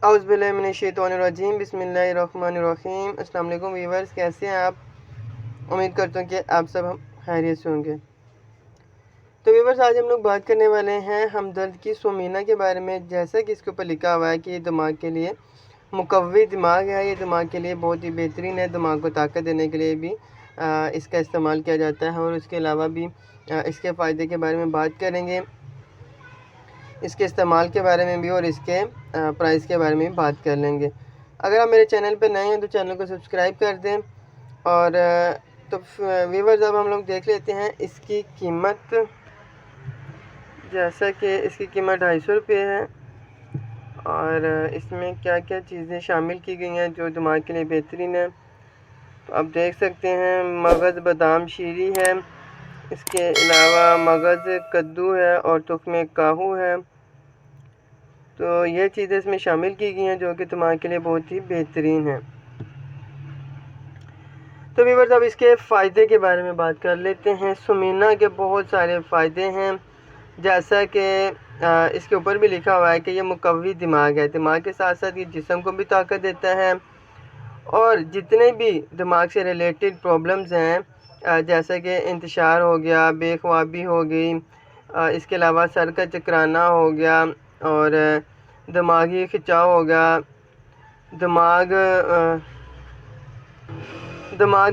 औज़ुबिल्लाहिमिनश्शैतानिर्रजीम बिस्मिल्लाहिर्रहमानिर्रहीम। अस्सलाम वालेकुम व्यूअर्स, कैसे हैं आप? उम्मीद करता हूँ कि आप सब हम खैरियत से होंगे। तो व्यूअर्स, आज हम लोग बात करने वाले हैं हमदर्द की सोमीना के बारे में। जैसा कि इसके ऊपर लिखा हुआ है कि ये दिमाग के लिए मुकव्वी दिमाग है, ये दिमाग के लिए बहुत ही बेहतरीन है। दिमाग को ताकत देने के लिए भी इसका इस्तेमाल किया जाता है और उसके अलावा भी इसके फ़ायदे के बारे में बात करेंगे, इसके इस्तेमाल के बारे में भी और इसके प्राइस के बारे में भी बात कर लेंगे। अगर आप मेरे चैनल पर नए हैं तो चैनल को सब्सक्राइब कर दें। और तो व्यूअर्स, अब हम लोग देख लेते हैं इसकी कीमत। जैसा कि इसकी कीमत 250 रुपये है और इसमें क्या क्या चीज़ें शामिल की गई हैं जो दिमाग के लिए बेहतरीन है। तो आप देख सकते हैं मगज़ बादाम शीरी है, इसके अलावा मगज़ कद्दू है और तुख्मे काहू है। तो ये चीज़ें इसमें शामिल की गई हैं जो कि दिमाग के लिए बहुत ही बेहतरीन है। तो व्यूअर्स, अब इसके फ़ायदे के बारे में बात कर लेते हैं। सोमीना के बहुत सारे फ़ायदे हैं, जैसा कि इसके ऊपर भी लिखा हुआ है कि ये मुकव्वी दिमाग है। दिमाग के साथ साथ ये जिस्म को भी ताकत देता है और जितने भी दिमाग से रिलेटेड प्रॉब्लम्स हैं, जैसे कि इंतशार हो गया, बेख्वाबी हो गई, इसके अलावा सर का चकराना हो गया और दिमागी खिंचाव हो गया, दिमाग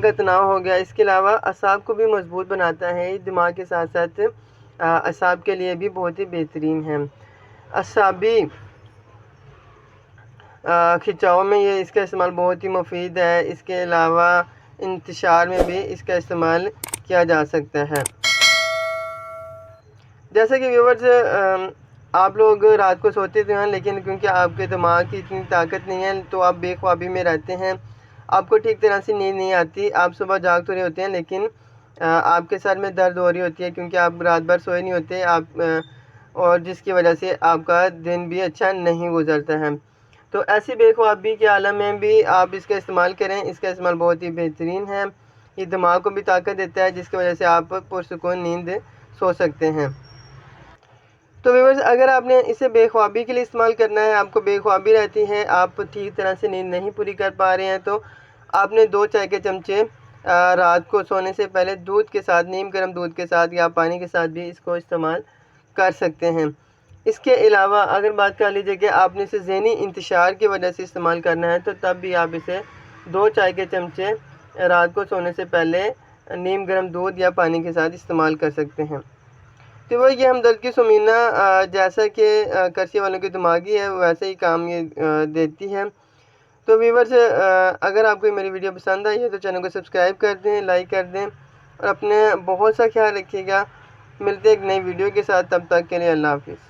का तनाव हो गया। इसके अलावा असाब को भी मजबूत बनाता है। दिमाग के साथ साथ असाब के लिए भी बहुत ही बेहतरीन है। असाबी खिंचाव में ये इसका इस्तेमाल बहुत ही मुफीद है। इसके अलावा इंतशार में भी इसका इस्तेमाल किया जा सकता है। जैसे कि व्यूअर्स, आप लोग रात को सोते तो हैं, लेकिन क्योंकि आपके दिमाग की इतनी ताकत नहीं है तो आप बेख्वाबी में रहते हैं, आपको ठीक तरह से नींद नहीं आती। आप सुबह जाग तो रहे होते हैं लेकिन आपके सर में दर्द हो रही होती है क्योंकि आप रात भर सोए नहीं होते और जिसकी वजह से आपका दिन भी अच्छा नहीं गुजरता है। तो ऐसी बेख्वाबी के आलम में भी आप इसका इस्तेमाल करें। इसका इस्तेमाल बहुत ही बेहतरीन है। ये दिमाग को भी ताकत देता है जिसकी वजह से आप पुरसुकून नींद सो सकते हैं। तो व्यूअर्स, अगर आपने इसे बेख्वाबी के लिए इस्तेमाल करना है, आपको बेख्वाबी रहती है, आप ठीक तरह से नींद नहीं पूरी कर पा रहे हैं, तो आपने 2 चाय के चमचे रात को सोने से पहले दूध के साथ, नीम गर्म दूध के साथ या पानी के साथ भी इसको इस्तेमाल कर सकते हैं। इसके अलावा अगर बात कर लीजिए कि आपने इसे ज़हनी इंतशार की वजह से इस्तेमाल करना है, तो तब भी आप इसे 2 चाय के चमचे रात को सोने से पहले नीम गर्म दूध या पानी के साथ इस्तेमाल कर सकते हैं। तो वो ये हमदर्द की सोमीना जैसा कि करसी वालों की दिमागी है वैसे ही काम ये देती है। तो व्यूअर्स, अगर आपको मेरी वीडियो पसंद आई है तो चैनल को सब्सक्राइब कर दें, लाइक कर दें और अपने बहुत सा ख्याल रखिएगा। मिलते हैं एक नई वीडियो के साथ, तब तक के लिए अल्लाह हाफिज़।